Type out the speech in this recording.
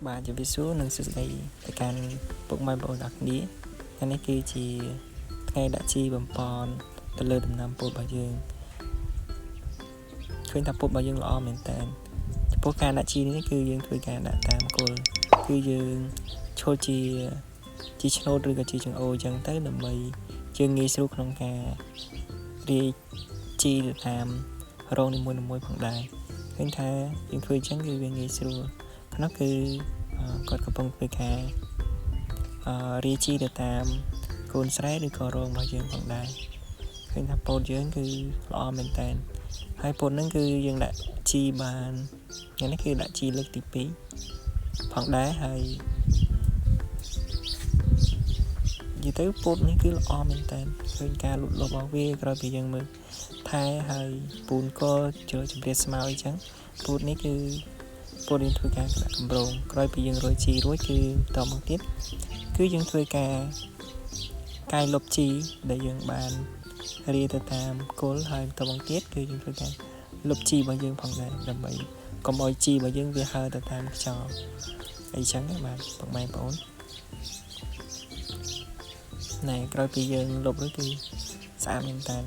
បាទជំរាបសួរនិងសួស្តីទៅកាន់ពុកម៉ែបងប្អូនទាំងគ្នាថ្ងៃនេះគឺជាថ្ងៃដាក់ជីបំពន់ទៅលើដំណាំពោតរបស់យើងឃើញថាពោតរបស់យើងល្អមែនតើចំពោះការដាក់ជីនេះគឺយើងធ្វើការដាក់តាមគល់គឺយើងឈរជាឆ្នូតឬក៏ជាចង្អូអញ្ចឹងទៅដើម្បីយើងងាយស្រួលក្នុងការរាយជីទៅតាមរងនីមួយៗផងដែរឃើញថាយើងធ្វើអញ្ចឹងគឺវាងាយស្រួលក្នុងគឺគាត់កំពុងធ្វើការរាយជីទៅតាមកូនស្រែឬក៏រងរបស់យើងផងដែរឃើញថាពោតយើងគឺល្អមែនតើហើយពោតហ្នឹងគឺយើងដាក់ជីបានថ្ងៃនេះគឺដាក់ជីលើកទី2ផងដែរហើយនិយាយទៅពោតនេះគឺល្អមែនតើឃើញការលូតលាស់របស់វាក្រោយពីយើងមើលថែហើយពូនក៏ចូលជំរាបស្មៅអញ្ចឹងពោតនេះគឺពោតយើងធ្វើការដាក់កម្រងក្រោយពីយើងរោយជីរួចគឺបន្តមកទៀតគឺយើងធ្វើការកាយលុបជីដែលយើងបានរាយទៅតាមគល់ហើយបន្តមកទៀតគឺយើងធ្វើការលុបជីរបស់យើងផងដែរដើម្បីកុំឲ្យជីរបស់យើងវាហើរទៅតាមខ្យល់អីចឹងបាទបងប្អូនណែក្រោយពីយើងលុបរួចគឺស្អាតមែនតើ